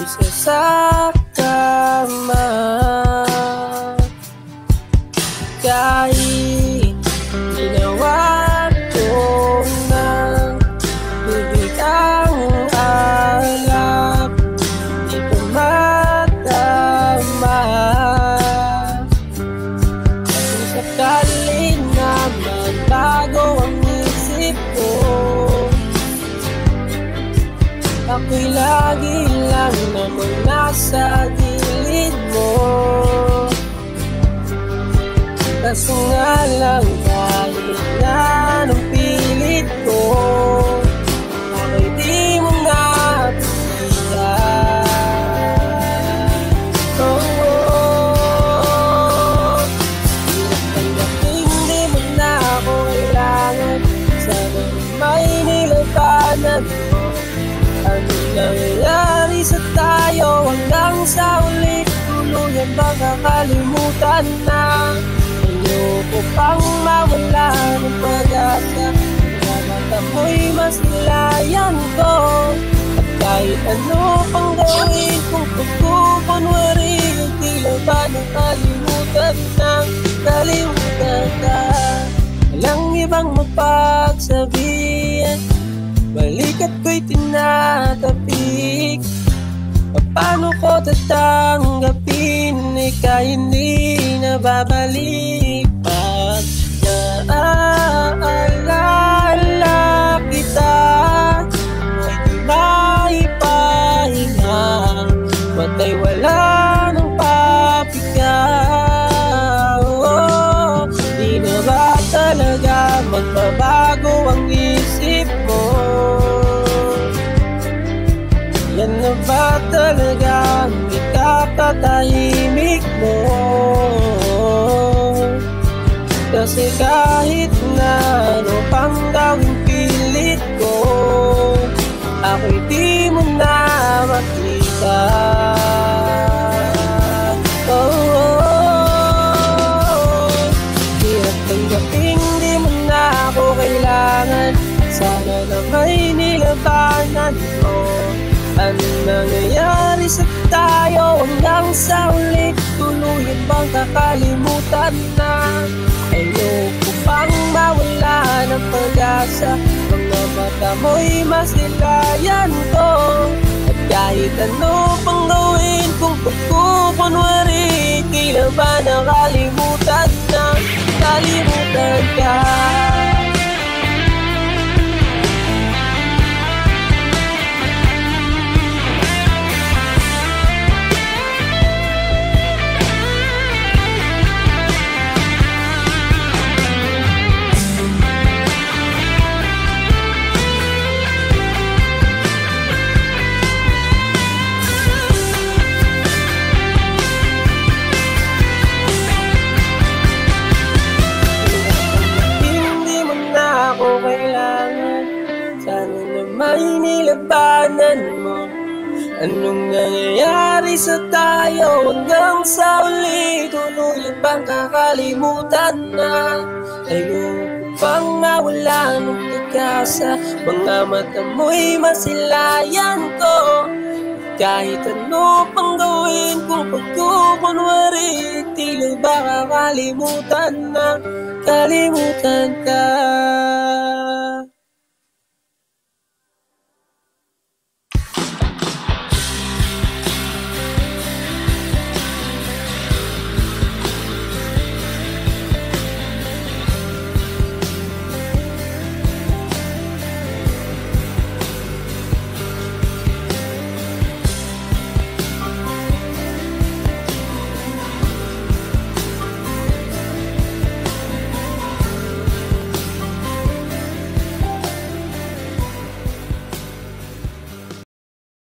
isa sa kama. Kahit ginawa ko ng bibig ang alak, di ko madama. Kung sakali na magbago ang isip ko, ako'y lagi lang namang nasa gilid mo. Kaso nga lang kahit na anong pilit ko, ako'y di mo napigilan. Hirap tanggapin, di mo na ako kailangan. Sana may nilabanan mo. Ano nangyayari sa tayo hanggang sa ulit? Tuluyan bang kakalimutan na? Ayoko pang mawala ng pag-asa. Mga mata mo'y mas nilayan ko. At kahit ano pang gawin kung pagkukunwari, tila ba nakalimutan ng kalimutan ka? Walang ibang mapagsabihan, balikat ko'y tinatapik. Paano ko tatanggapin? Ikaw hindi na babalik. Pag naaalala kita, ay di maipahinga. Matay wala ng papiga. Di na ba talaga magbabago ang isip mo? Yan na ba talaga ang ikakatahimik mo? Kasi kahit na ano pang gawing pilit ko, ako'y di mo na makita. Hirap tanggapin, di mo na ako kailangan. Sana na may nilabanan mo. Ano nangyayari sa tayo hanggang sa ulit? Tuluyan bang kakalimutan na? Ayoko pang mawala ng pag-asa. Mga mata mo'y masilayan ko. At kahit ano pang gawin kung pagkukunwari, tila ba nakalimutan na? Kalimutan ka. Sana na may nilabanan mo. Anong nangyayari sa tayo hanggang sa uli? Tuluyan bang kakalimutan na? Ayoko pang mawala ng pag-asa. Mga mata mo'y masilayan ko. Kahit ano pang gawin kung pagkukunwari, tila ba kakalimutan na? Kalimutan ka.